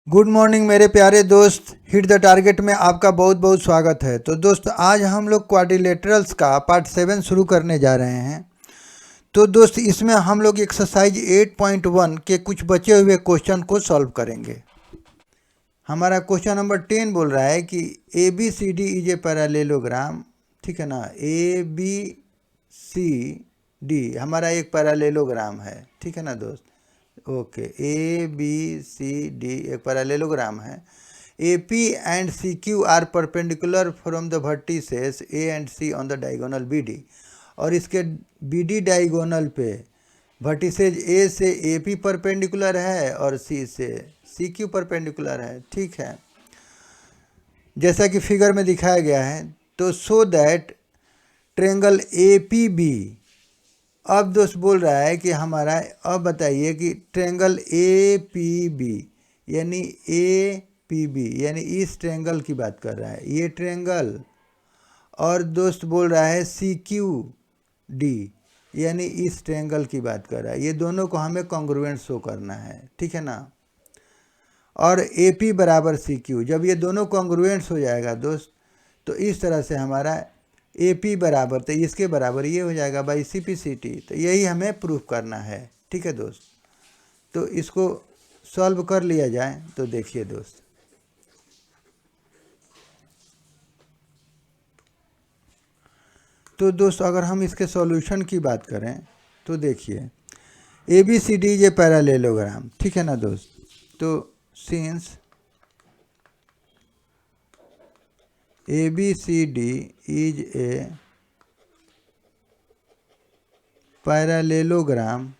Good morning मेरे प्यारे दोस्त, हिट द टारगेट में आपका बहुत बहुत स्वागत है। तो दोस्त, आज हम लोग क्वाड्रिलेटरल्स का पार्ट 7 शुरू करने जा रहे हैं। तो दोस्त, इसमें हम लोग एक्सरसाइज 8.1 के कुछ बचे हुए क्वेश्चन को सॉल्व करेंगे। हमारा क्वेश्चन नंबर 10 बोल रहा है कि A B C D is a parallelogram. ठीक है ना, ए बी सी डी हमारा एक पैरालेलोग्राम है। ठीक है ना दोस्त, okay, A B C D एक पैरालेलोग्राम है। A P and C Q are perpendicular from the vertices A and C on the diagonal B D. और इसके बी डी डायगोनल पे वर्टिसेज ए से ए पी परपेंडिकुलर है और सी से सी Q perpendicular है। ठीक है, जैसा कि फिगर में दिखाया गया है। तो so that triangle A P B, अब दोस्त बोल रहा है कि हमारा, अब बताइए कि ट्रेंगल ए पी बी यानी ए पी बी यानी इस ट्रेंगल की बात कर रहा है, ये ट्रेंगल। और दोस्त बोल रहा है सी क्यू डी यानी इस ट्रेंगल की बात कर रहा है। ये दोनों को हमें कॉन्ग्रुएंट शो करना है। ठीक है ना। और ए पी बराबर सी क्यू, जब ये दोनों कॉन्ग्रुएंट्स हो जाएगा दोस्त, तो इस तरह से हमारा ए पी बराबर, तो इसके बराबर ये हो जाएगा by C P C T. तो यही हमें प्रूफ करना है। ठीक है दोस्त, तो इसको सॉल्व कर लिया जाए। तो देखिए दोस्त, तो दोस्त अगर हम इसके सॉल्यूशन की बात करें तो देखिए, ए बी सी डी ये पैरालेलोग्राम। ठीक है ना दोस्त, तो since A B C D is a parallelogram.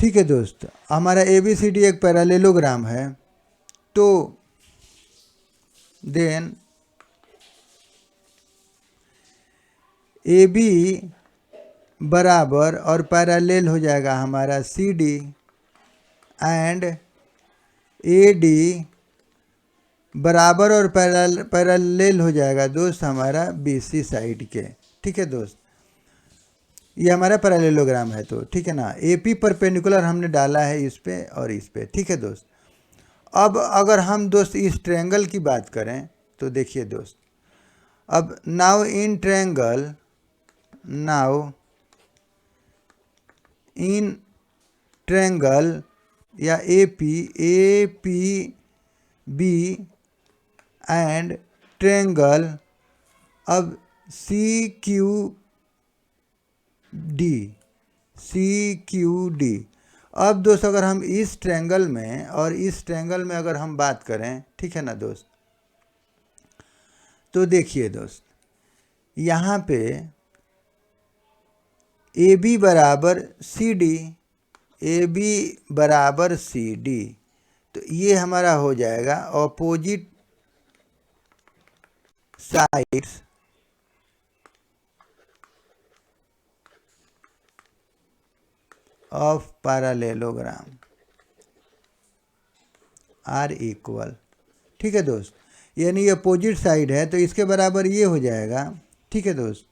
ठीक है दोस्त, हमारा ए बी सी डी एक पैरालेलोग्राम है। तो देन ए बी बराबर और पैरालेल हो जाएगा हमारा C D, and A D बराबर और पैरालेल हो जाएगा दोस्त हमारा बी सी साइड के। ठीक है दोस्त, ये हमारा पैरालेलोग्राम है। तो ठीक है ना, ए पी परपेंडिकुलर हमने डाला है इस पे और इस पे। ठीक है दोस्त, अब अगर हम दोस्त इस ट्रायंगल की बात करें तो देखिए दोस्त, अब now in triangle, now in triangle या A P B and triangle, अब सी क्यू डी। अब दोस्त अगर हम इस ट्रायंगल में और इस ट्रायंगल में अगर हम बात करें, ठीक है ना दोस्त, तो देखिए दोस्त, यहाँ पे ए बी बराबर सी डी, ए बी बराबर सी डी, तो ये हमारा हो जाएगा opposite sides of parallelogram are equal. ठीक है दोस्त, यानी ये अपोजिट साइड है तो इसके बराबर ये हो जाएगा। ठीक है दोस्त,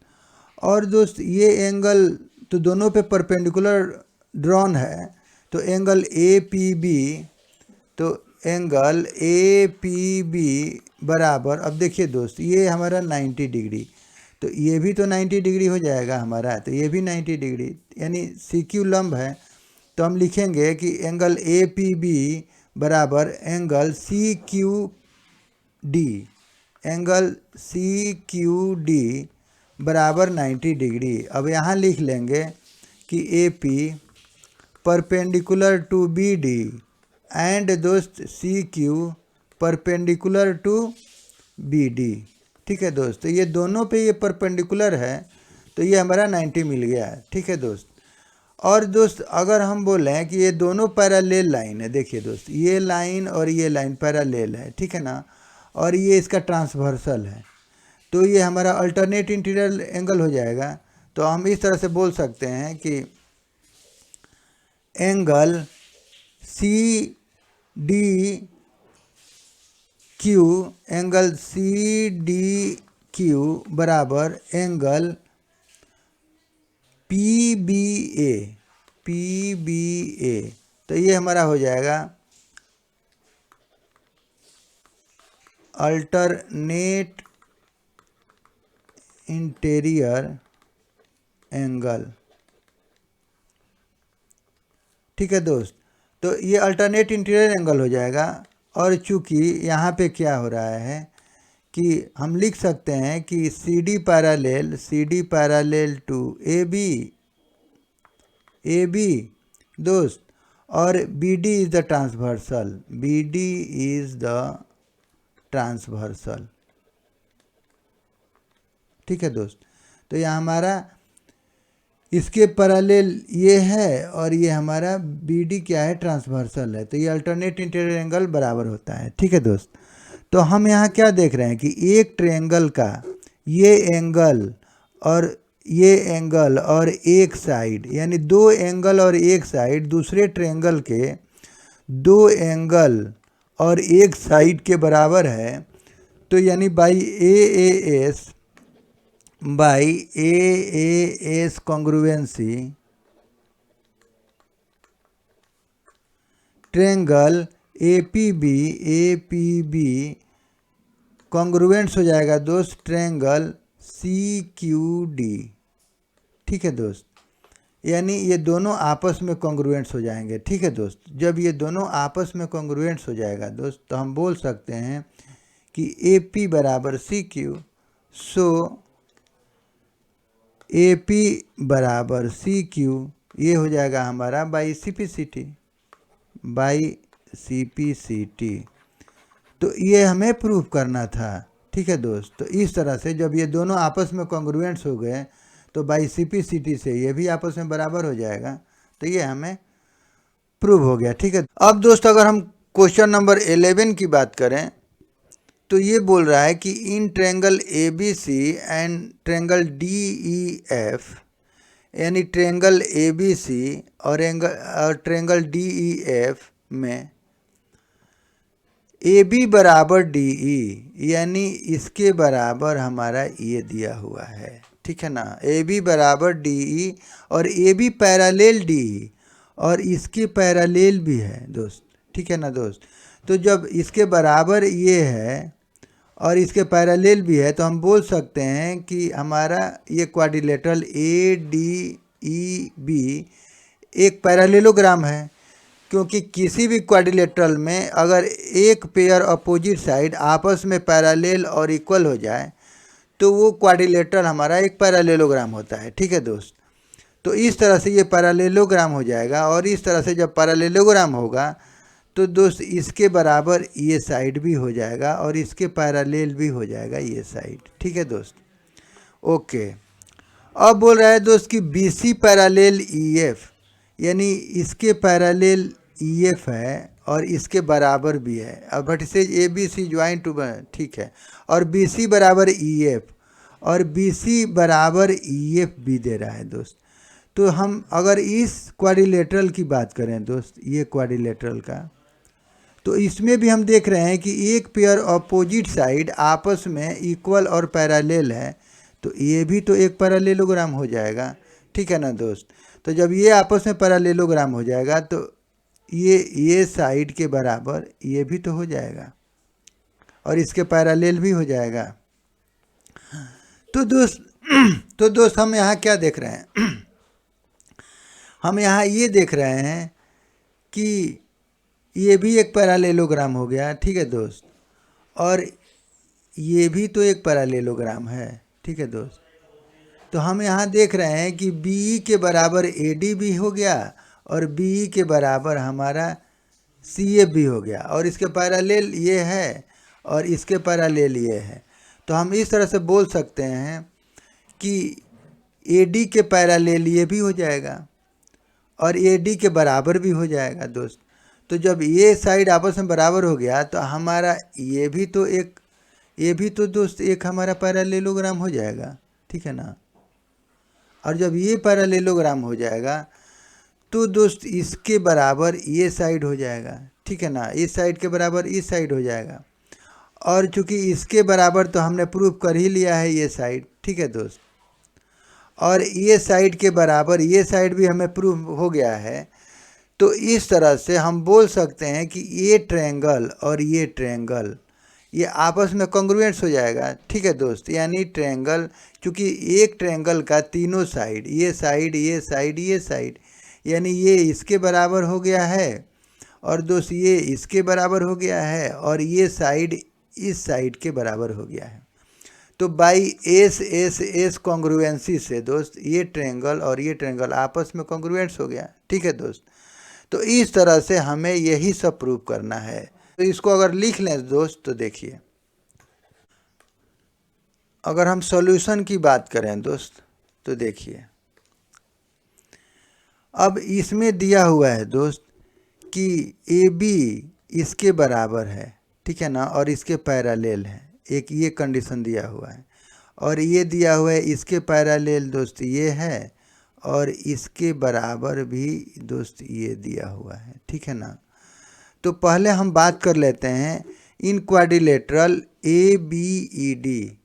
और दोस्त ये एंगल तो दोनों पे परपेंडिकुलर ड्रॉन है, तो एंगल ए पी बी, तो एंगल ए पी बी बराबर, अब देखिए दोस्त ये हमारा 90 डिग्री, तो ये भी तो 90 डिग्री हो जाएगा हमारा, तो ये भी 90 डिग्री यानी सी क्यू लंब है। तो हम लिखेंगे कि एंगल ए पी बी बराबर angle C Q D, angle C Q D बराबर 90 डिग्री। अब यहाँ लिख लेंगे कि A P perpendicular to B D and दोस्त C Q perpendicular to B D. ठीक है दोस्त, तो ये दोनों पे ये परपेंडिकुलर है, तो ये हमारा 90 मिल गया है। ठीक है दोस्त, और दोस्त अगर हम बोलें कि ये दोनों पैरेलल लाइन है, देखिए दोस्त ये लाइन और ये लाइन पैरेलल है। ठीक है ना, और ये इसका ट्रांसवर्सल है, तो ये हमारा अल्टरनेट इंटीरियर एंगल हो जाएगा। तो हम इस तरह से बोल सकते हैं कि angle C D Q, angle C D Q बराबर एंगल पी बी ए, तो ये हमारा हो जाएगा अल्टरनेट इंटीरियर एंगल। ठीक है दोस्त, तो ये अल्टरनेट इंटीरियर एंगल हो जाएगा। और चूंकि यहाँ पे क्या हो रहा है कि हम लिख सकते हैं कि CD parallel to A B दोस्त, और BD इज द ट्रांसवर्सल। ठीक है दोस्त, तो यह हमारा इसके पैरेलल ये है और ये हमारा BD क्या है, ट्रांसवर्सल है। तो ये अल्टरनेट इंटीरियर एंगल बराबर होता है। ठीक है दोस्त, तो हम यहाँ क्या देख रहे हैं कि एक ट्रायंगल का ये एंगल और एक साइड, यानी दो एंगल और एक साइड दूसरे ट्रायंगल के दो एंगल और एक साइड के बराबर है। तो यानी by AAS congruency triangle APB congruents हो जाएगा दोस्त ट्रायंगल CQD। ठीक है दोस्त, यानी ये दोनों आपस में कॉन्ग्रुएंट्स हो जाएंगे। ठीक है दोस्त, जब ये दोनों आपस में कॉन्ग्रुएंट्स हो जाएगा दोस्त, तो हम बोल सकते हैं कि AP बराबर CQ, सो AP बराबर CQ ये हो जाएगा हमारा बाई CPCT। तो ये हमें प्रूव करना था। ठीक है दोस्त, तो इस तरह से जब ये दोनों आपस में कॉन्ग्रुएंट्स हो गए तो बाई CPCT से ये भी आपस में बराबर हो जाएगा। तो ये हमें प्रूव हो गया। ठीक है, अब दोस्त अगर हम क्वेश्चन नंबर 11 की बात करें तो ये बोल रहा है कि in triangle ABC and triangle DEF, यानी ट्रायंगल ABC और ट्रायंगल DEF में AB बराबर DE, यानी इसके बराबर हमारा ये दिया हुआ है। ठीक है ना, AB बराबर DE और AB पैरेलल DE और इसके पैरेलल भी है दोस्त। ठीक है ना दोस्त, तो जब इसके बराबर ये है और इसके पैरेलल भी है तो हम बोल सकते हैं कि हमारा ये क्वाड्रिलेटरल ADEB एक पैरेललोग्राम है, क्योंकि किसी भी क्वाड्रिलेटरल में अगर एक पेयर अपोजिट साइड आपस में पैरेलल और इक्वल हो जाए तो वो क्वाड्रिलेटरल हमारा एक पैरेललोग्राम होता है। ठीक है दोस्त, तो इस तरह से ये पैरेललोग्राम हो जाएगा। और इस तरह से जब पैरेललोग्राम होगा तो दोस्त इसके बराबर ये साइड भी हो जाएगा और इसके पैरेलल भी हो जाएगा ये साइड। ठीक है दोस्त, ओके। अब बोल रहा है दोस्त कि BC पैरेलल EF, यानी इसके पैरेलल EF है और इसके बराबर भी है। अब वर्टिसेज ABC ज्वाइन टू, ठीक है, और BC बराबर EF और BC बराबर EF भी दे रहा है दोस्त। तो हम अगर इस क्वाड्रिलेटरल की बात करें दोस्त, ये क्वाड्रिलेटरल का, तो इसमें भी हम देख रहे हैं कि एक पेयर अपोजिट साइड आपस में इक्वल और पैरेलल है, तो ये भी तो एक पैरेललोग्राम हो जाएगा। ठीक है ना दोस्त, तो जब ये आपस में पैरेललोग्राम हो जाएगा तो ये साइड के बराबर ये भी तो हो जाएगा और इसके पैरेलल भी हो जाएगा। तो दोस्त हम यहाँ क्या देख रहे हैं हम यहाँ ये देख रहे हैं कि ये भी एक पैरेललोग्राम हो गया। ठीक है दोस्त, और ये भी तो एक पैरेललोग्राम है। ठीक है दोस्त, तो हम यहाँ देख रहे हैं कि BE के बराबर AD भी हो गया और BE के बराबर हमारा CF भी हो गया और इसके पैरेलल ये है और इसके पैरेलल ये है। तो हम इस तरह से बोल सकते हैं कि AD के पैरेलल ये भी हो जाएगा और AD के बराबर भी हो जाएगा दोस्त। तो जब ये साइड आपस में बराबर हो गया तो हमारा ये भी तो दोस्त एक हमारा पैरेललोग्राम हो जाएगा। ठीक है ना, और जब ये पैरेललोग्राम हो जाएगा तो दोस्त इसके बराबर ये साइड हो जाएगा। ठीक है ना, इस साइड के बराबर इस साइड हो जाएगा और चूंकि इसके बराबर तो हमने प्रूव कर ही लिया है ये साइड। ठीक है दोस्त, और ये साइड के बराबर ये साइड भी हमें प्रूव हो गया है। तो इस तरह से हम बोल सकते हैं कि ये ट्रायंगल और ये ट्रायंगल, ये आपस में कॉन्ग्रुएंट्स हो जाएगा। ठीक है दोस्त, यानी ट्रायंगल, क्योंकि एक ट्रायंगल का तीनों साइड, ये साइड ये साइड ये साइड, यानी ये इसके बराबर हो गया है और दोस्त ये इसके बराबर हो गया है और ये साइड इस साइड के बराबर हो गया है। तो by S S S congruency से दोस्त ये ट्रायंगल और ये ट्रायंगल आपस में कॉन्ग्रुएंट्स हो गया। ठीक है दोस्त, तो इस तरह से हमें यही सब प्रूव करना है। तो इसको अगर लिख लें दोस्त तो देखिए, अगर हम सॉल्यूशन की बात करें दोस्त तो देखिए, अब इसमें दिया हुआ है दोस्त कि ए बी इसके बराबर है, ठीक है ना, और इसके पैरेलल है, एक ये कंडीशन दिया हुआ है, और ये दिया हुआ है इसके पैरेलल दोस्त ये है और इसके बराबर भी दोस्त ये दिया हुआ है। ठीक है ना, तो पहले हम बात कर लेते हैं in quadrilateral A B E D.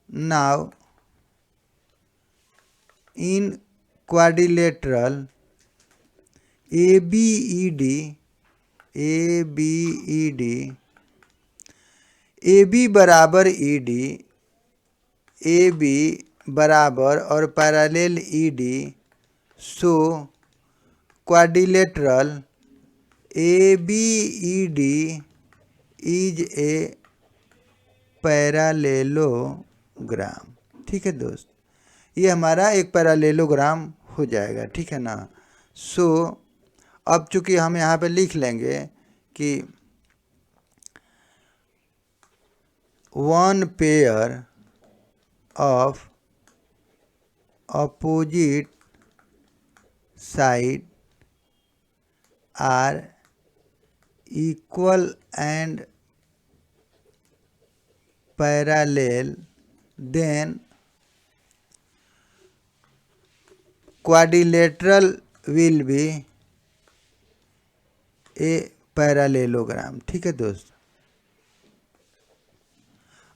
Now in quadrilateral A B E D, A B E D, A B बराबर ई डी, ए बी बराबर और parallel E D, so quadrilateral A B E D is a parallelogram. ठीक है दोस्त, ये हमारा एक parallelogram हो जाएगा। ठीक है ना, सो अब चूंकि हम यहाँ पे लिख लेंगे कि one pair of opposite side are equal and parallel, then quadrilateral will be a parallelogram। ठीक है दोस्त,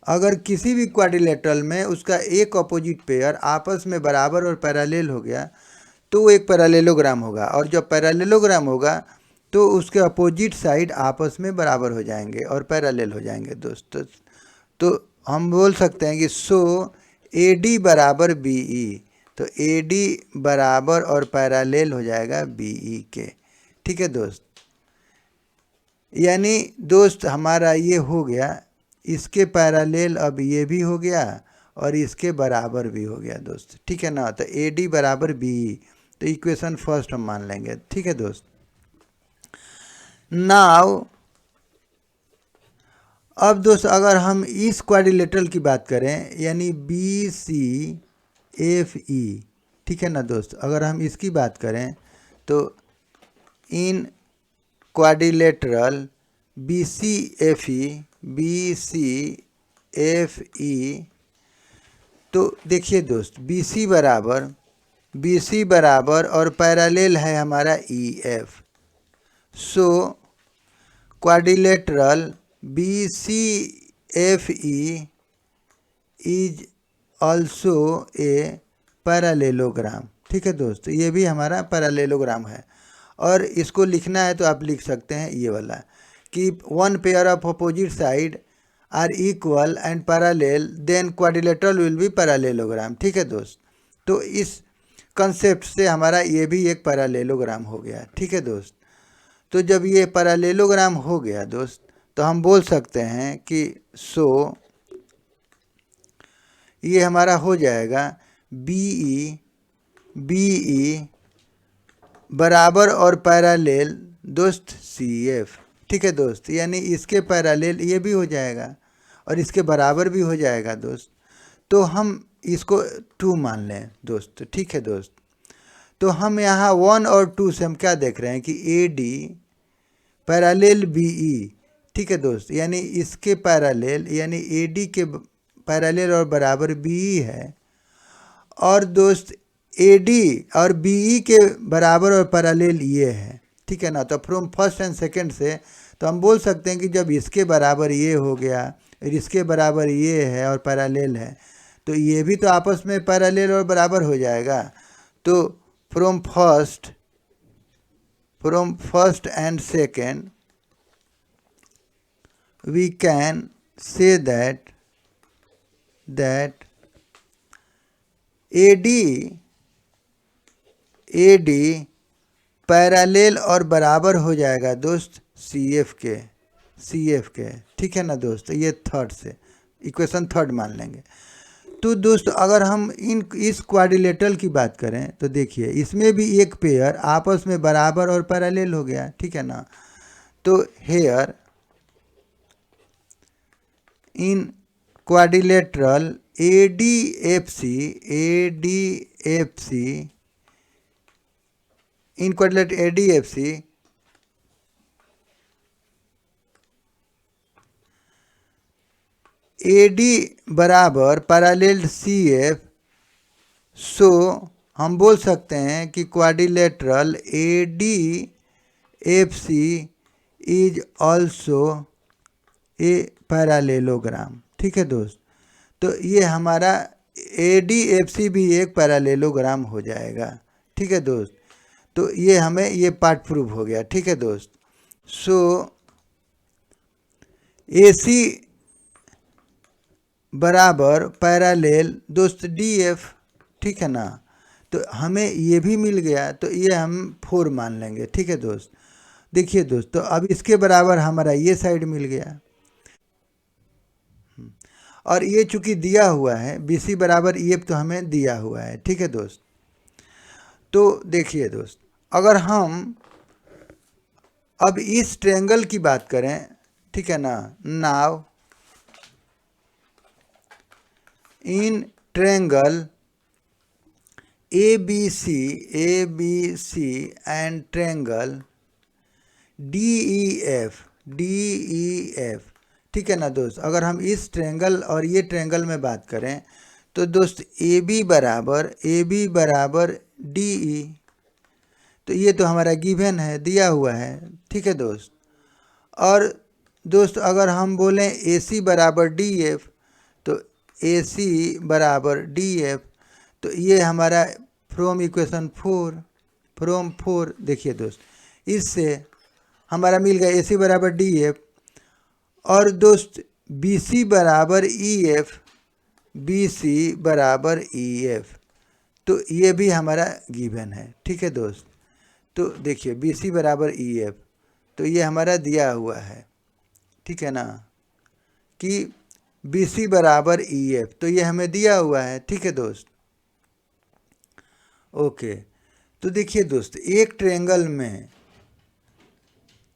अगर किसी भी क्वाड्रिलेटरल में उसका एक अपोजिट पेयर आपस में बराबर और पैरेलल हो गया तो वो एक पैरेललोग्राम होगा, और जब पैरेललोग्राम होगा तो उसके अपोजिट साइड आपस में बराबर हो जाएंगे और पैरेलल हो जाएंगे दोस्तों। तो हम बोल सकते हैं कि सो ए डी बराबर बी ई, तो ए डी बराबर और पैरेलल हो जाएगा बी ई के। ठीक है दोस्त, यानी दोस्त हमारा ये हो गया, इसके पैरेलल अब ये भी हो गया और इसके बराबर भी हो गया दोस्त। ठीक है ना, तो ए डी बराबर बी ई, तो इक्वेशन फर्स्ट हम मान लेंगे। ठीक है दोस्त, नाउ अब दोस्त अगर हम इस क्वाड्रिलेटरल की बात करें, यानी बी सी एफ ई, ठीक है ना दोस्त, अगर हम इसकी बात करें तो in quadrilateral B C F E, B C F E, तो देखिए दोस्त बी सी बराबर और पैरेलल है हमारा E F, so quadrilateral B C F E is also a parallelogram. ठीक है दोस्त, ये भी हमारा पैरेललोग्राम है, और इसको लिखना है तो आप लिख सकते हैं ये वाला कि one pair of opposite side are equal and parallel, then quadrilateral will be parallelogram. ठीक है दोस्त, तो इस कंसेप्ट से हमारा ये भी एक पैरेललोग्राम हो गया। ठीक है दोस्त, तो जब ये पैरेललोग्राम हो गया दोस्त तो हम बोल सकते हैं कि सो ये हमारा हो जाएगा बी ई बराबर और पैरेलल दोस्त सी एफ। ठीक है दोस्त, यानी इसके पैरेलल ये भी हो जाएगा और इसके बराबर भी हो जाएगा दोस्त, तो हम इसको 2 मान लें दोस्त। ठीक है दोस्त, तो हम यहाँ 1 और 2 से हम क्या देख रहे हैं कि A D parallel B E. ठीक है दोस्त, यानी इसके पैरेलल, यानी ए डी के पैरेलल और बराबर बी ई है, और दोस्त ए डी और बी ई के बराबर और पैरेलल ये है। ठीक है ना, तो फ्रॉम फर्स्ट एंड सेकंड से तो हम बोल सकते हैं कि जब इसके बराबर ये हो गया और इसके बराबर ये है और पैरेलल है, तो ये भी तो आपस में पैरेलल और बराबर हो जाएगा। तो from first and second we can say that AD parallel और बराबर हो जाएगा दोस्त CF के, ठीक है ना दोस्त। ये थर्ड से इक्वेशन थर्ड मान लेंगे। तो दोस्त अगर हम इस क्वाड्रिलेटरल की बात करें तो देखिए इसमें भी एक पेयर आपस में बराबर और पैरेलल हो गया, ठीक है ना। तो here in quadrilateral ADFC in quadrilateral ADFC AD बराबर पैरेलल CF, सो हम बोल सकते हैं कि quadrilateral ADFC is also a parallelogram, ठीक है दोस्त। तो ये हमारा ADFC भी एक पैरेललोग्राम हो जाएगा, ठीक है दोस्त। तो ये हमें ये पार्ट प्रूव हो गया, ठीक है दोस्त। सो AC बराबर पैरेलल दोस्त DF, ठीक है ना। तो हमें ये भी मिल गया, तो ये हम 4 मान लेंगे, ठीक है दोस्त। देखिए दोस्त, तो अब इसके बराबर हमारा ये साइड मिल गया, और ये चूंकि दिया हुआ है BC बराबर EF, तो हमें दिया हुआ है, ठीक है दोस्त। तो देखिए दोस्त, अगर हम अब इस ट्रायंगल की बात करें, ठीक है ना। Now in triangle ABC and triangle DEF, ठीक है ना दोस्त। अगर हम इस ट्रायंगल और ये ट्रायंगल में बात करें तो दोस्त AB बराबर DE, तो ये तो हमारा गिवन है, दिया हुआ है, ठीक है दोस्त। और दोस्त अगर हम बोलें AC बराबर DF, तो AC बराबर DF, तो ये हमारा फ्रॉम इक्वेशन 4 देखिए दोस्त, इससे हमारा मिल गया AC बराबर DF, और दोस्त BC बराबर EF, तो ये भी हमारा गिवन है, ठीक है दोस्त। तो देखिए BC बराबर EF, तो ये हमारा दिया हुआ है, ठीक है ना, कि BC बराबर EF, तो ये हमें दिया हुआ है, ठीक है दोस्त। ओके, तो देखिए दोस्त, एक ट्रायंगल में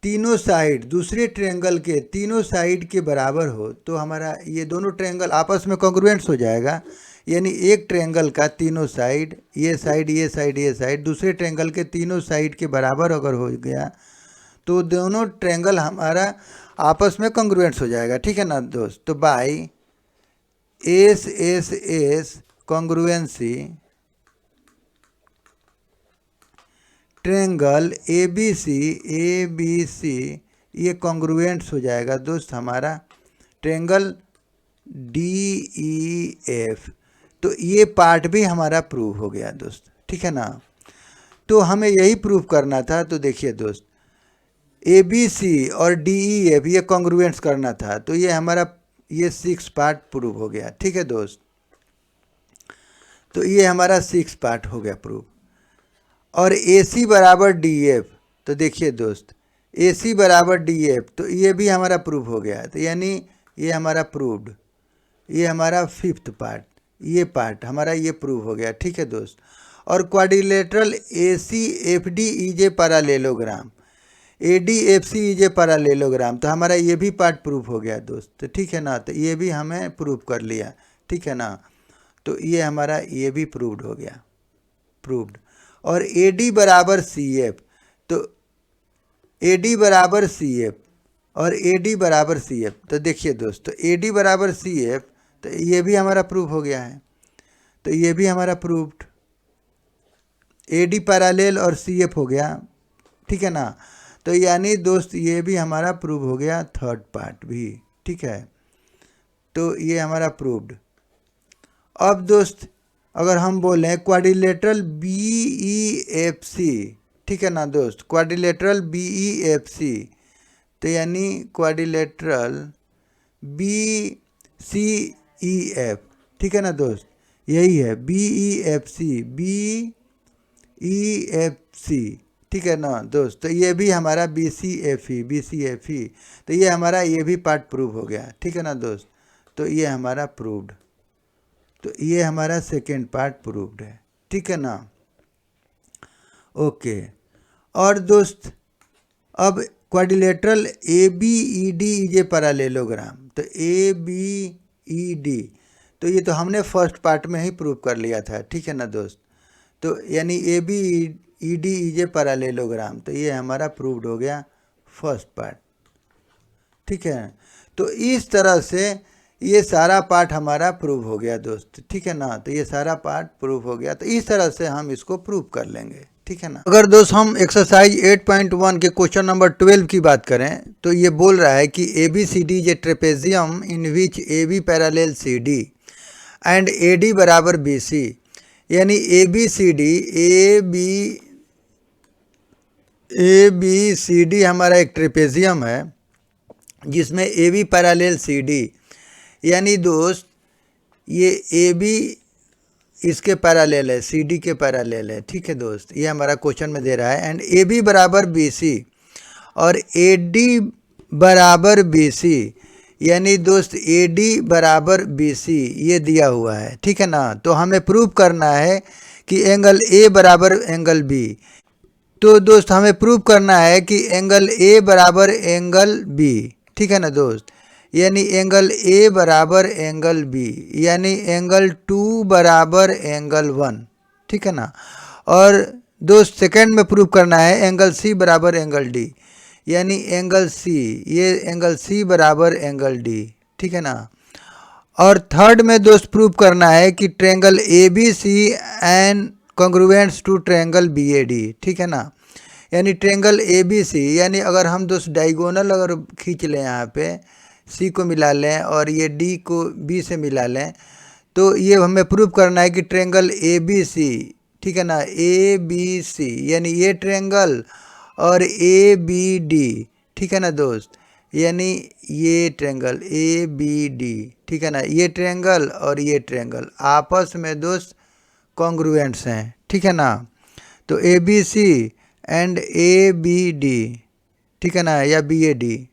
तीनों साइड दूसरे ट्रायंगल के तीनों साइड के बराबर हो तो हमारा ये दोनों ट्रायंगल आपस में कॉन्ग्रुएंट्स हो जाएगा। यानी एक ट्रायंगल का तीनों साइड, ये साइड दूसरे ट्रायंगल के तीनों साइड के बराबर अगर हो गया तो दोनों ट्रायंगल हमारा आपस में कॉन्ग्रुएंट्स हो जाएगा, ठीक है ना दोस्त। तो by S congruency triangle ABC ये कॉन्ग्रुएंट्स हो जाएगा दोस्त हमारा ट्रायंगल DEF। तो ये पार्ट भी हमारा प्रूव हो गया दोस्त, ठीक है ना। तो हमें यही प्रूव करना था। तो देखिए दोस्त, ABC और DEF ये कॉन्ग्रुएंट्स करना था, तो ये हमारा ये 6 पार्ट प्रूव हो गया, ठीक है दोस्त। तो ये हमारा 6 पार्ट हो गया प्रूव। और AC बराबर DF, तो देखिए दोस्त AC बराबर DF, तो ये भी हमारा प्रूव हो गया। तो यानी ये हमारा प्रूव्ड, ये हमारा 5th पार्ट, ये पार्ट हमारा ये प्रूव हो गया, ठीक है दोस्त। और quadrilateral ACFD is a parallelogram, ADFC is a parallelogram, तो हमारा ये भी पार्ट प्रूव हो गया दोस्त, तो ठीक है ना। तो ये भी हमें प्रूव कर लिया, ठीक है ना। तो ये हमारा ये भी प्रूव्ड हो गया, प्रूव्ड। और AD बराबर CF, तो AD बराबर CF और AD बराबर CF, तो देखिए दोस्त, तो AD बराबर CF, तो ये भी हमारा प्रूव हो गया है। तो ये भी हमारा प्रूव्ड, AD पैरेलल और CF हो गया, ठीक है ना। तो यानी दोस्त ये भी हमारा प्रूव हो गया 3rd पार्ट भी, ठीक है। तो ये हमारा प्रूव्ड। अब दोस्त अगर हम बोलें क्वाड्रिलेटरल BEFC, ठीक है ना दोस्त, क्वाड्रिलेटरल BEFC, तो यानी quadrilateral B C E F, ठीक है ना दोस्त, यही है B E F C, B E F C, ठीक है ना दोस्त। तो ये भी हमारा B C F E, B C F E, तो ये हमारा ये भी पार्ट प्रूव हो गया, ठीक है ना दोस्त। तो ये हमारा प्रूव्ड, तो ये हमारा सेकेंड पार्ट प्रूव्ड है, ठीक है ना। ओके, और दोस्त अब quadrilateral A B E D is a parallelogram, तो ए बी ई डी, तो ये तो हमने फर्स्ट पार्ट में ही प्रूव कर लिया था, ठीक है ना दोस्त। तो यानी A B E D is a parallelogram, तो ये हमारा प्रूव्ड हो गया फर्स्ट पार्ट, ठीक है। तो इस तरह से ये सारा पार्ट हमारा प्रूव हो गया दोस्त, ठीक है ना। तो ये सारा पार्ट प्रूव हो गया, तो इस तरह से हम इसको प्रूव कर लेंगे, ठीक है ना। अगर दोस्त हम एक्सरसाइज 8.1 के क्वेश्चन नंबर 12 की बात करें, तो ये बोल रहा है कि A B C D is a trapezium in which A B parallel C D and A D बराबर बी सी, यानी A B C D, A B C D हमारा एक ट्रेपेजियम है जिसमें A B parallel C D, यानी दोस्त ये ए बी इसके पैरेलल है, सी डी के पैरेलल है, ठीक है दोस्त। ये हमारा क्वेश्चन में दे रहा है एंड ए बी बराबर बी सी और ए डी बराबर बी सी, यानी दोस्त ए डी बराबर बी सी ये दिया हुआ है, ठीक है ना। तो हमें प्रूव करना है कि एंगल ए बराबर एंगल बी, तो दोस्त हमें प्रूव करना है कि एंगल ए बराबर एंगल बी, ठीक है ना दोस्त, यानी एंगल ए बराबर एंगल बी, यानी एंगल 2 बराबर एंगल 1, ठीक है ना। और दोस्त सेकंड में प्रूव करना है एंगल सी बराबर एंगल डी, यानी एंगल सी, ये एंगल सी बराबर एंगल डी, ठीक है ना। और थर्ड में दोस्त प्रूव करना है कि triangle A B C and congruents to triangle B A D, ठीक है ना। यानी ट्रायंगल ए बी सी, यानी अगर हम दोस्त डायगोनल अगर खींच लें यहाँ पे, सी को मिला लें और ये डी को बी से मिला लें, तो ये हमें प्रूव करना है कि ट्रायंगल ए बी सी, ठीक है ना, ए बी सी, यानी ये ट्रायंगल और ए बी डी, ठीक है ना दोस्त, यानी ये ट्रायंगल ए बी डी, ठीक है ना, ये ट्रायंगल और ये ट्रायंगल आपस में दोस्त कॉन्ग्रुएंट्स हैं, ठीक है ना। तो A B C and A B D, ठीक है ना, या बी ए डी,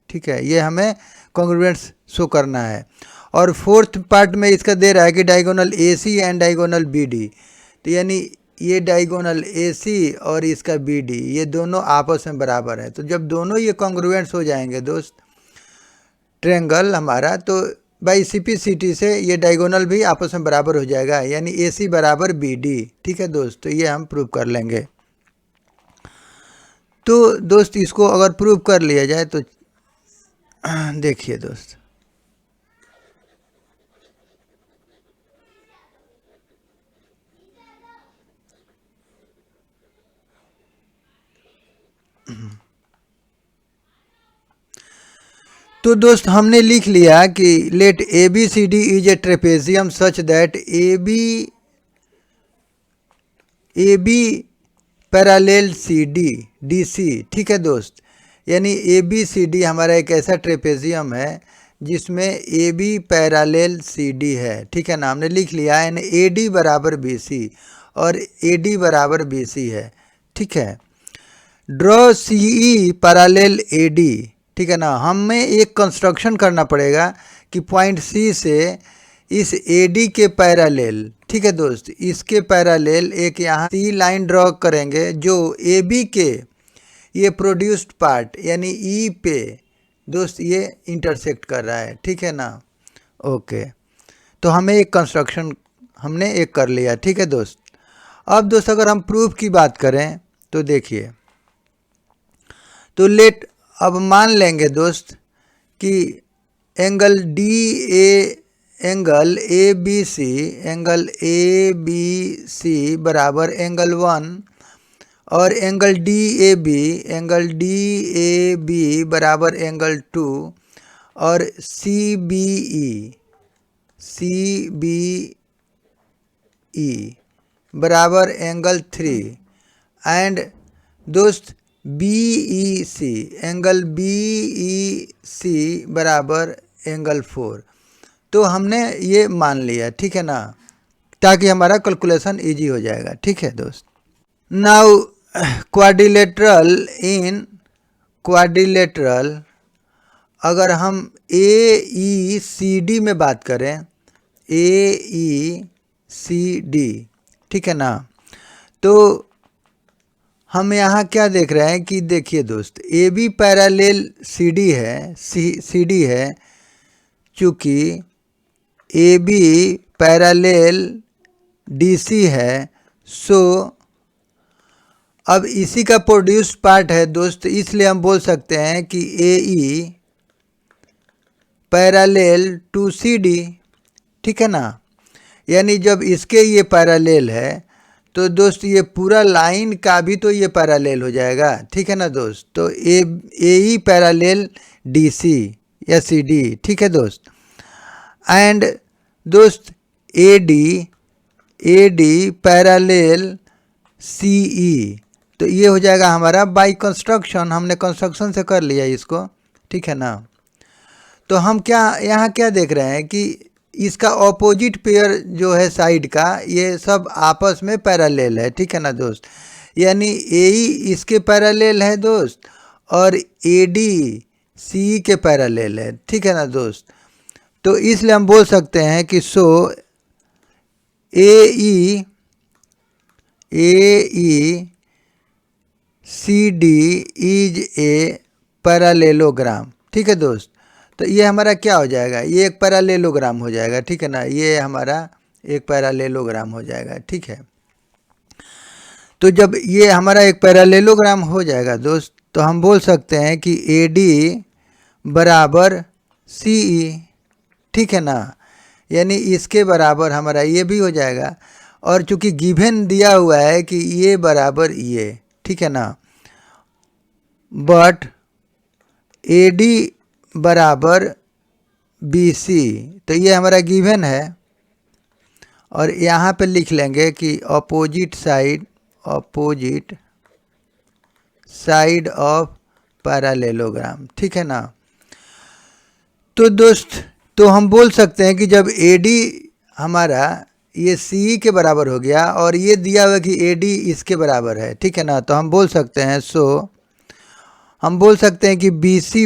ठीक है, ये हमें कॉन्ग्रुएंट्स शो करना है। और फोर्थ पार्ट में इसका दे रहा है कि diagonal A C and diagonal B D, तो यानी ये डायगोनल ए सी और इसका बी डी ये दोनों आपस में बराबर है। तो जब दोनों ये कॉन्ग्रुएंट्स हो जाएंगे दोस्त ट्रायंगल हमारा, तो by C P C T से ये डायगोनल भी आपस में बराबर हो जाएगा, यानी ए सी बराबर बी डी, ठीक है दोस्त। तो ये हम प्रूव कर लेंगे। तो दोस्त इसको अगर प्रूव कर लिया जाए तो देखिए दोस्त, तो दोस्त हमने लिख लिया कि let A B C D is a trapezium such that A B parallel C D D C, ठीक है दोस्त, यानी ए बी सी डी हमारा एक ऐसा ट्रेपेजियम है जिसमें A B parallel C D है, ठीक है ना, हमने लिख लिया एंड ए डी बराबर बी सी और ए डी बराबर बी सी है, ठीक है। Draw C E parallel A D, ठीक है ना, हमें एक कंस्ट्रक्शन करना पड़ेगा कि पॉइंट सी से इस ए डी के पैरेलल, ठीक है दोस्त, इसके पैरेलल एक यहाँ सी लाइन ड्रॉ करेंगे जो ए बी के ये प्रोड्यूस्ड पार्ट यानी ई पे दोस्त ये इंटरसेक्ट कर रहा है, ठीक है ना। ओके, तो हमें एक कंस्ट्रक्शन हमने एक कर लिया, ठीक है दोस्त। अब दोस्त अगर हम प्रूफ की बात करें तो देखिए, तो लेट अब मान लेंगे दोस्त कि एंगल ए बी सी बराबर एंगल 1 और एंगल डी ए बी बराबर एंगल 2 और सी बी ई बराबर एंगल 3 एंड दोस्त बी ई सी, एंगल बी ई सी बराबर एंगल 4। तो हमने ये मान लिया, ठीक है ना, ताकि हमारा कैलकुलेशन इजी हो जाएगा। ठीक है दोस्त। नाउ क्वाड्रिलेटरल, इन क्वाड्रिलेटरल अगर हम ए ई सी डी में बात करें, ए ई सी डी, ठीक है ना, तो हम यहाँ क्या देख रहे हैं कि देखिए दोस्त, A B parallel C D है, सी डी है, चूँकि A B parallel D C है, सो अब इसी का प्रोड्यूस्ड पार्ट है दोस्त, इसलिए हम बोल सकते हैं कि A E parallel to C D, ठीक है ना। यानी जब इसके ये पैरेलल है तो दोस्त ये पूरा लाइन का भी तो ये पैरेलल हो जाएगा, ठीक है ना दोस्त। तो ए ई पैरेलल डी सी या सी डी, ठीक है दोस्त। एंड दोस्त ए डी पैरेलल सी ई, तो ये हो जाएगा हमारा बाय कंस्ट्रक्शन, हमने कंस्ट्रक्शन से कर लिया इसको, ठीक है ना। तो हम क्या यहाँ क्या देख रहे हैं कि इसका ऑपोजिट पेयर जो है साइड का, ये सब आपस में पैरेलल है, ठीक है ना दोस्त। यानी ए ई इसके पैरेलल है दोस्त, और ए डी सी के पैरेलल है, ठीक है ना दोस्त। तो इसलिए हम बोल सकते हैं कि so A E C D is a parallelogram, ठीक है दोस्त। तो ये हमारा क्या हो जाएगा, ये एक पैरेललोग्राम हो जाएगा, ठीक है ना, ये हमारा एक पैरेललोग्राम हो जाएगा, ठीक है। तो जब ये हमारा एक पैरेललोग्राम हो जाएगा दोस्त, तो हम बोल सकते हैं कि ए डी बराबर सी ई, ठीक है ना। यानी इसके बराबर हमारा ये भी हो जाएगा, और चूंकि गिवन दिया हुआ है कि ये बराबर ये, ठीक है ना, बट ए डी बराबर बी सी, तो ये हमारा गिवन है। और यहाँ पे लिख लेंगे कि अपोजिट साइड ऑफ पैरेललोग्राम, ठीक है ना। तो दोस्त, तो हम बोल सकते हैं कि जब ए डी हमारा ये सी के बराबर हो गया, और ये दिया हुआ कि ए डी इसके बराबर है, ठीक है ना, तो हम बोल सकते हैं हम बोल सकते हैं कि बी सी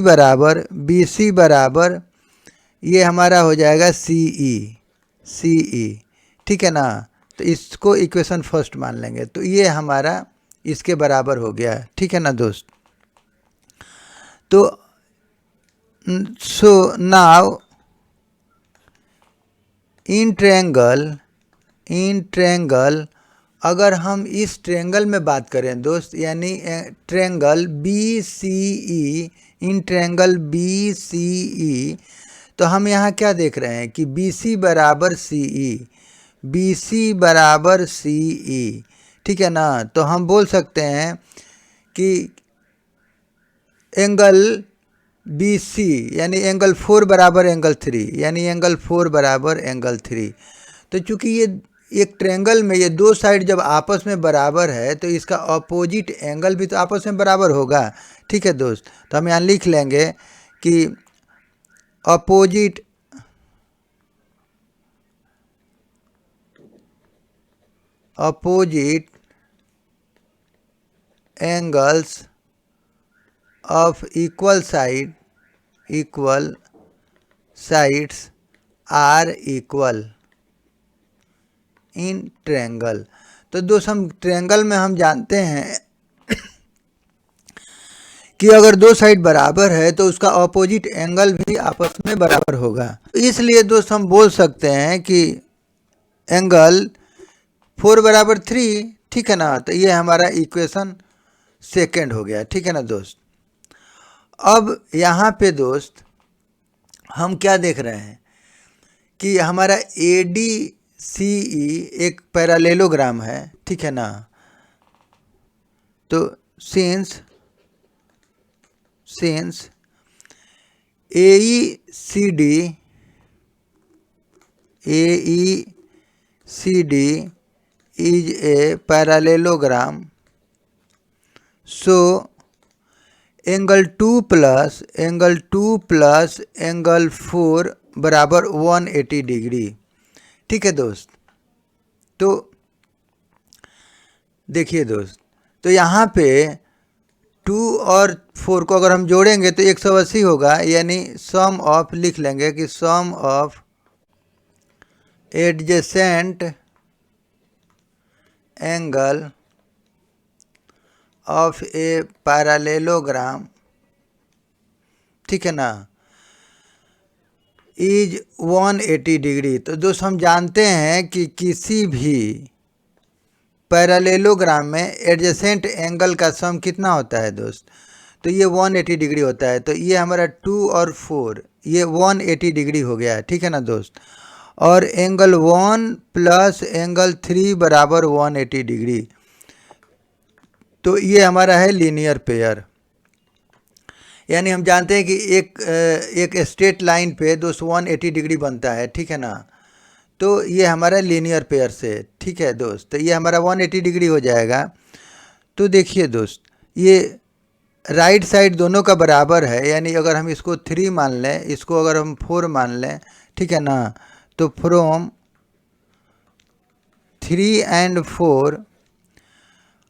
बराबर ये हमारा हो जाएगा सी ई, ठीक है ना। तो इसको इक्वेशन फर्स्ट मान लेंगे, तो ये हमारा इसके बराबर हो गया, ठीक है ना दोस्त। तो सो नाउ इन ट्रायंगल अगर हम इस ट्रायंगल में बात करें दोस्त, यानी triangle B C E, in triangle B C E, तो हम यहाँ क्या देख रहे हैं कि बी सी बराबर सी ई, ठीक है ना। तो हम बोल सकते हैं कि एंगल बी सी यानी एंगल 4 बराबर एंगल 3, यानी एंगल 4 बराबर एंगल 3। तो चूंकि ये एक ट्रायंगल में ये दो साइड जब आपस में बराबर है, तो इसका अपोजिट एंगल भी तो आपस में बराबर होगा, ठीक है दोस्त। तो हम यहाँ लिख लेंगे कि opposite angles of equal sides are equal in triangle. तो दोस्त, हम ट्रायंगल में हम जानते हैं कि अगर दो साइड बराबर है तो उसका ऑपोजिट एंगल भी आपस में बराबर होगा। इसलिए दोस्त हम बोल सकते हैं कि एंगल 4 बराबर 3, ठीक है ना। तो ये हमारा इक्वेशन सेकेंड हो गया, ठीक है ना दोस्त। अब यहाँ पे दोस्त हम क्या देख रहे हैं कि हमारा ए डी सी ई एक पैरेललोग्राम है, ठीक है ना। तो since A E C D is a parallelogram, so angle two plus angle 4 बराबर 180 डिग्री। ठीक है दोस्त। तो देखिए दोस्त, तो यहाँ पे 2 और 4 को अगर हम जोड़ेंगे तो 180 होगा, यानी सम ऑफ लिख लेंगे कि sum of adjacent angle of a parallelogram, ठीक है ना, इज 180 डिग्री। तो दोस्त हम जानते हैं कि किसी भी पैरेललोग्राम में एडजेसेंट एंगल का सम कितना होता है दोस्त, तो ये 180 डिग्री होता है। तो ये हमारा 2 और 4 ये 180 डिग्री हो गया है, ठीक है ना दोस्त। और एंगल 1 प्लस एंगल 3 बराबर 180 डिग्री। तो ये हमारा है लीनियर पेयर, यानी हम जानते हैं कि एक स्ट्रेट लाइन पे दोस्त 180 डिग्री बनता है, ठीक है ना। तो ये हमारा लीनियर पेयर से, ठीक है दोस्त, तो ये हमारा 180 डिग्री हो जाएगा। तो देखिए दोस्त, ये राइट साइड दोनों का बराबर है, यानी अगर हम इसको 3 मान लें, इसको अगर हम 4 मान लें, ठीक है ना, तो फ्रॉम 3 एंड 4,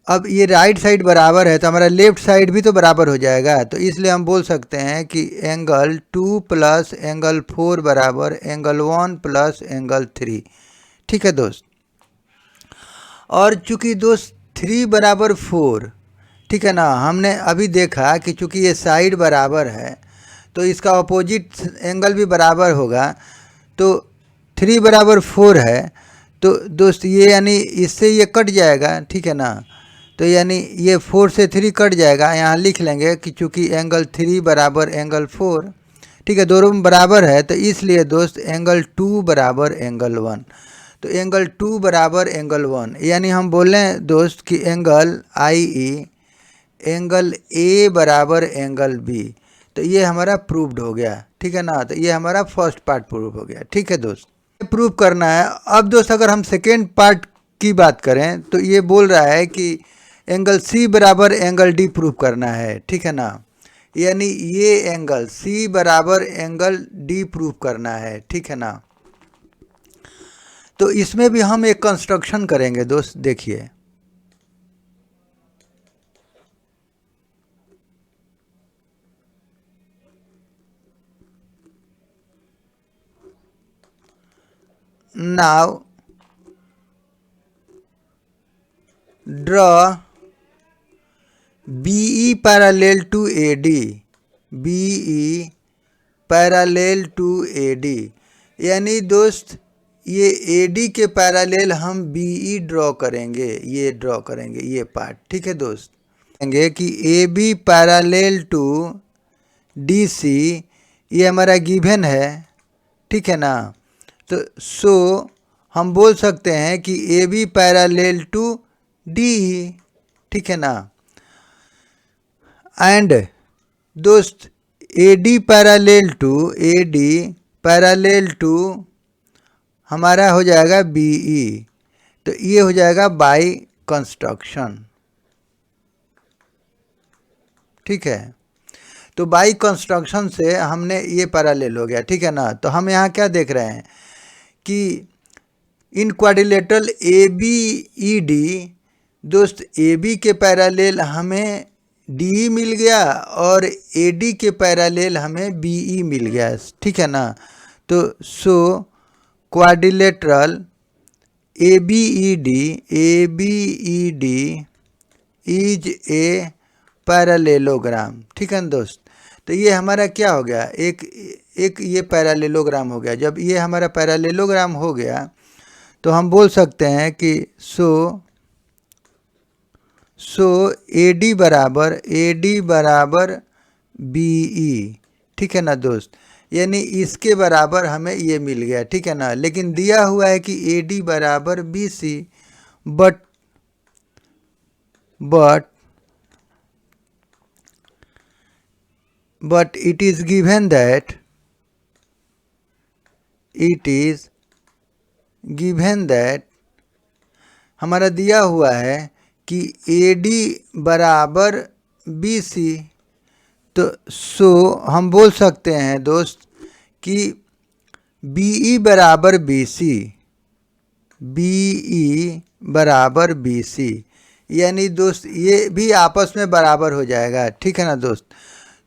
अब ये राइट साइड बराबर है तो हमारा लेफ्ट साइड भी तो बराबर हो जाएगा। तो इसलिए हम बोल सकते हैं कि एंगल 2 प्लस एंगल 4 बराबर एंगल 1 प्लस एंगल 3, ठीक है दोस्त। और चूंकि दोस्त 3 बराबर 4, ठीक है ना, हमने अभी देखा कि चूंकि ये साइड बराबर है तो इसका अपोजिट एंगल भी बराबर होगा। तो 3 बराबर 4 है तो दोस्त ये यानी इससे ये कट जाएगा, ठीक है ना। तो यानी ये 4 से 3 कट जाएगा, यहाँ लिख लेंगे कि चूंकि एंगल 3 बराबर एंगल 4, ठीक है, दोनों बराबर है, तो इसलिए दोस्त एंगल 2 बराबर एंगल 1। तो एंगल 2 बराबर एंगल 1, यानी हम बोलें दोस्त कि angle I E angle A बराबर एंगल बी। तो ये हमारा प्रूव्ड हो गया, ठीक है ना। तो ये हमारा फर्स्ट पार्ट प्रूव हो गया, ठीक है दोस्त। प्रूव करना है। अब दोस्त अगर हम सेकेंड पार्ट की बात करें तो ये बोल रहा है कि एंगल सी बराबर एंगल डी प्रूव करना है, ठीक है ना, यानी ये एंगल सी बराबर एंगल डी प्रूव करना है, ठीक है ना। तो इसमें भी हम एक कंस्ट्रक्शन करेंगे दोस्त, देखिए। Now draw BE parallel to AD, BE parallel to AD, यानी दोस्त ये AD के पैरेलल हम BE ड्रॉ करेंगे, ये ड्रॉ करेंगे ये पार्ट, ठीक है दोस्त। कहेंगे कि AB पैरेलल टू DC, ये हमारा गिवन है, ठीक है ना। तो सो हम बोल सकते हैं कि AB पैरेलल टू DE, ठीक है ना। एंड दोस्त AD पैरेलल टू हमारा हो जाएगा BE। तो ये हो जाएगा बाय कंस्ट्रक्शन, ठीक है। तो बाय कंस्ट्रक्शन से हमने ये पैरेलल हो गया, ठीक है ना। तो हम यहाँ क्या देख रहे हैं कि इन क्वाड्रिलेटरल ABED दोस्त AB के पैरेलल हमें DE मिल गया और AD के पैरेलल हमें BE मिल गया, ठीक है ना। तो so quadrilateral ABED is a parallelogram, ठीक है ना दोस्त। तो ये हमारा क्या हो गया, एक ये पैरेललोग्राम हो गया। जब ये हमारा पैरेललोग्राम हो गया तो हम बोल सकते हैं कि सो AD बराबर BE, ठीक है ना दोस्त, यानी इसके बराबर हमें ये मिल गया, ठीक है ना। लेकिन दिया हुआ है कि AD बराबर BC, but it is given that हमारा दिया हुआ है कि AD बराबर BC, तो हम बोल सकते हैं दोस्त कि BE बराबर BC, BE बराबर BC, यानी दोस्त ये भी आपस में बराबर हो जाएगा, ठीक है ना दोस्त।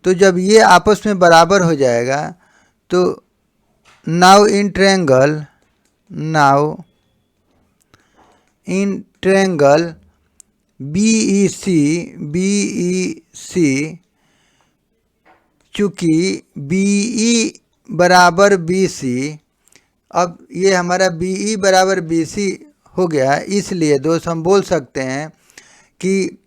तो जब ये आपस में बराबर हो जाएगा तो नाउ इन ट्रायंगल BEC, चूँकि BE बराबर BC, अब ये हमारा BE बराबर BC हो गया, इसलिए दोस्त हम बोल सकते हैं कि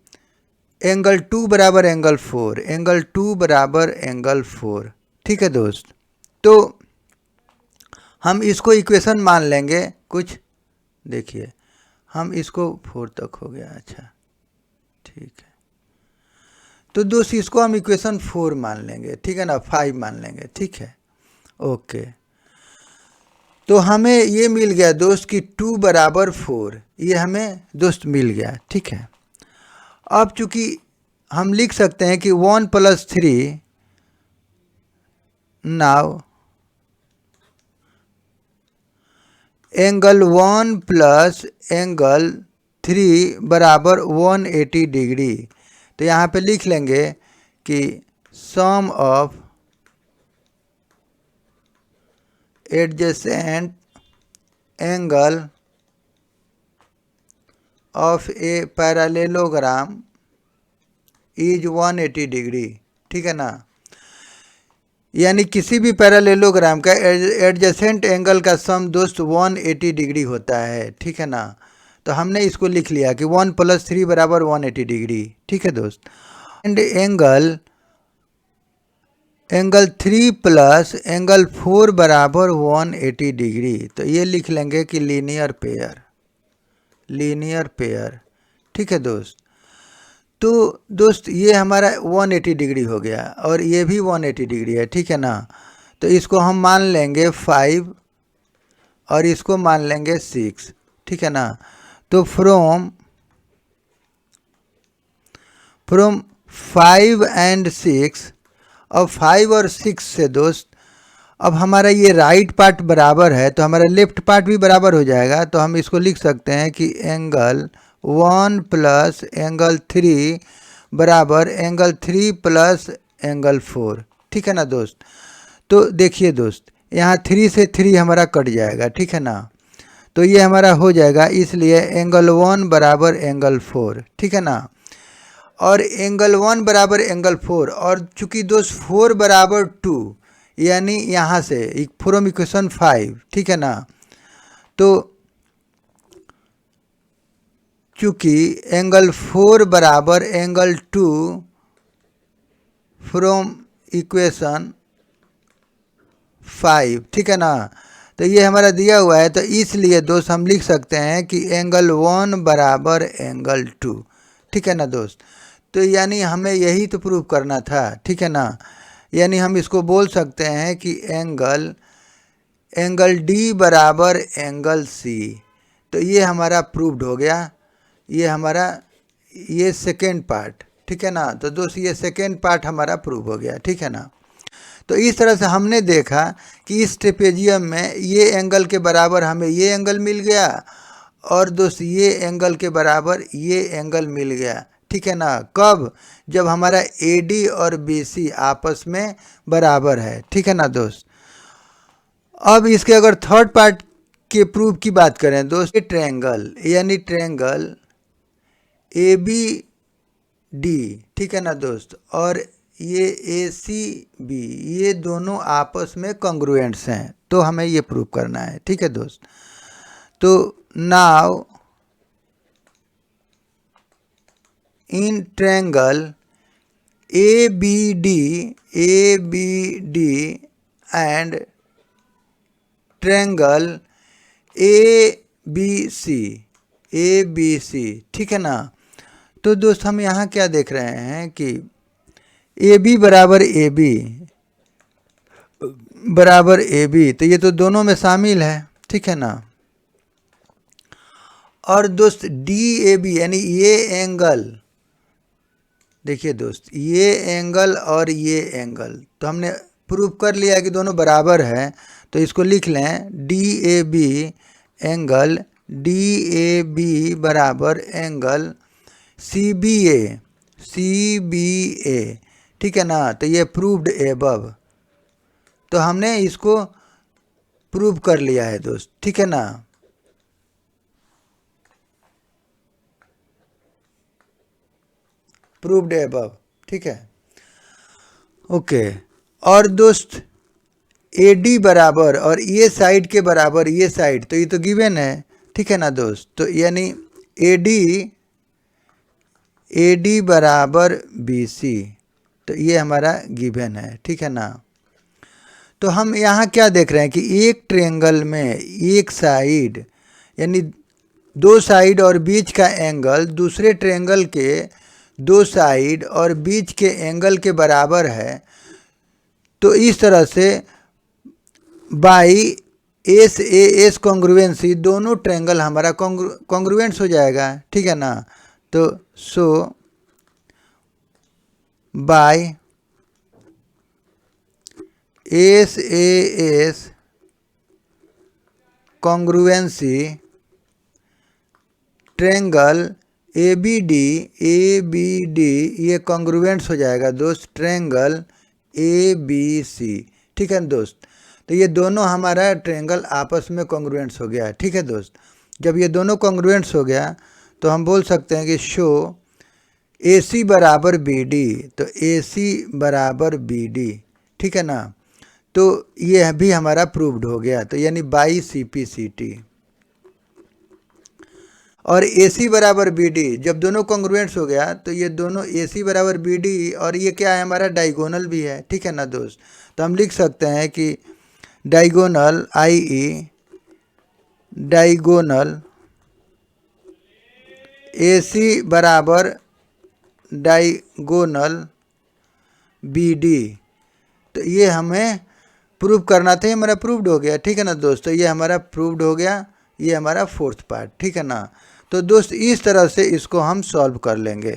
एंगल 2 बराबर एंगल 4, एंगल 2 बराबर एंगल 4, ठीक है दोस्त। तो हम इसको इक्वेशन मान लेंगे कुछ, देखिए हम इसको 4 तक हो गया, अच्छा ठीक है। तो दोस्त इसको हम इक्वेशन 4 मान लेंगे, ठीक है ना, 5 मान लेंगे, ठीक है, ओके। तो हमें ये मिल गया दोस्त कि 2 बराबर 4, ये हमें दोस्त मिल गया, ठीक है। अब चूंकि हम लिख सकते हैं कि 1 + 3, नाउ एंगल 1 प्लस एंगल 3 बराबर 180 डिग्री। तो यहाँ पे लिख लेंगे कि sum of adjacent angle of a parallelogram is 180 degree, ठीक है ना। यानी किसी भी पैरेललोग्राम का एडजेसेंट एंगल का सम दोस्त 180 डिग्री होता है, ठीक है ना। तो हमने इसको लिख लिया कि 1 + 3 बराबर 180 डिग्री, ठीक है दोस्त। एंड एंगल 3 प्लस एंगल 4 बराबर 180 डिग्री। तो ये लिख लेंगे कि लीनियर पेयर, ठीक है दोस्त। तो दोस्त ये हमारा 180 डिग्री हो गया और ये भी 180 डिग्री है, ठीक है ना। तो इसको हम मान लेंगे 5 और इसको मान लेंगे 6, ठीक है ना। तो फ्रॉम 5 and 6, अब 5 और 6 से दोस्त अब हमारा ये राइट पार्ट बराबर है तो हमारा लेफ्ट पार्ट भी बराबर हो जाएगा। तो हम इसको लिख सकते हैं कि एंगल 1 प्लस एंगल 3 बराबर एंगल 3 प्लस एंगल 4, ठीक है ना दोस्त। तो देखिए दोस्त यहाँ 3 से 3 हमारा कट जाएगा, ठीक है ना। तो ये हमारा हो जाएगा, इसलिए एंगल 1 बराबर एंगल 4, ठीक है ना। और एंगल 1 बराबर एंगल 4, और चूंकि दोस्त 4 बराबर 2, यानी यहाँ से फ्रॉम इक्वेशन 5, ठीक है ना। तो चूंकि एंगल 4 बराबर एंगल 2 फ्रॉम इक्वेशन 5, ठीक है ना। तो ये हमारा दिया हुआ है, तो इसलिए दोस्त हम लिख सकते हैं कि एंगल 1 बराबर एंगल 2, ठीक है ना दोस्त। तो यानी हमें यही तो प्रूव करना था, ठीक है ना। यानी हम इसको बोल सकते हैं कि एंगल डी बराबर एंगल सी। तो ये हमारा प्रूव्ड हो गया, ये हमारा ये सेकेंड पार्ट, ठीक है ना। तो दोस्त ये सेकेंड पार्ट हमारा प्रूव हो गया, ठीक है ना। तो इस तरह से हमने देखा कि इस ट्रेपेजियम में ये एंगल के बराबर हमें ये एंगल मिल गया और दोस्त ये एंगल के बराबर ये एंगल मिल गया, ठीक है ना। कब? जब हमारा AD और BC आपस में बराबर है, ठीक है ना दोस्त। अब इसके अगर थर्ड पार्ट के प्रूफ की बात करें दोस्त, ये ट्रायंगल यानी ट्रायंगल ABD, ठीक है ना दोस्त, और ये ACB, ये दोनों आपस में कॉन्ग्रुएंट्स हैं। तो हमें ये प्रूव करना है, ठीक है दोस्त। तो now in triangle ABD and triangle ABC, ठीक है ना। तो दोस्त हम यहाँ क्या देख रहे हैं कि AB बराबर AB, तो ये तो दोनों में शामिल है, ठीक है ना। और दोस्त DAB यानी ये एंगल देखिए दोस्त, ये एंगल और ये एंगल तो हमने प्रूव कर लिया है कि दोनों बराबर है। तो इसको लिख लें D A B angle D A B बराबर एंगल सी बी ए, ठीक है ना। तो ये प्रूव्ड एबव, तो हमने इसको प्रूव कर लिया है दोस्त, ठीक है ना। प्रूव्ड एबव, ठीक है, ओके। और दोस्त ए डी बराबर और ये साइड के बराबर ये साइड, तो ये तो गिवन है, ठीक है ना दोस्त। तो यानी ए डी बराबर बी सी, तो ये हमारा गिवन है, ठीक है ना। तो हम यहाँ क्या देख रहे हैं कि एक ट्रायंगल में एक साइड यानी दो साइड और बीच का एंगल दूसरे ट्रायंगल के दो साइड और बीच के एंगल के बराबर है। तो इस तरह से by S A S congruency दोनों ट्रायंगल हमारा कॉन्ग्रुएंस हो जाएगा, ठीक है ना। तो so by S A S congruency triangle A B D ये कॉन्ग्रुएंस हो जाएगा दोस्त ट्रायंगल ए बी सी, ठीक है दोस्त। तो ये दोनों हमारा ट्रायंगल आपस में कॉन्ग्रुएंस हो गया है, ठीक है दोस्त। जब ये दोनों कॉन्ग्रुएंस हो गया तो हम बोल सकते हैं कि शो ए सी बराबर बी डी, तो ए सी बराबर बी डी, ठीक है ना। तो ये भी हमारा प्रूव्ड हो गया, तो यानी by C P C T. और ए सी बराबर बी डी जब दोनों कॉन्ग्रुएंट्स हो गया तो ये दोनों ए सी बराबर बी डी और ये क्या है हमारा डायगोनल भी है, ठीक है ना दोस्त। तो हम लिख सकते हैं कि diagonal I E diagonal A सी बराबर डायगोनल बी डी। तो ये हमें प्रूव करना था, ये हमारा प्रूव्ड हो गया, ठीक है ना दोस्तों। ये हमारा प्रूव्ड हो गया, ये हमारा फोर्थ पार्ट, ठीक है ना। तो दोस्त इस तरह से इसको हम सॉल्व कर लेंगे।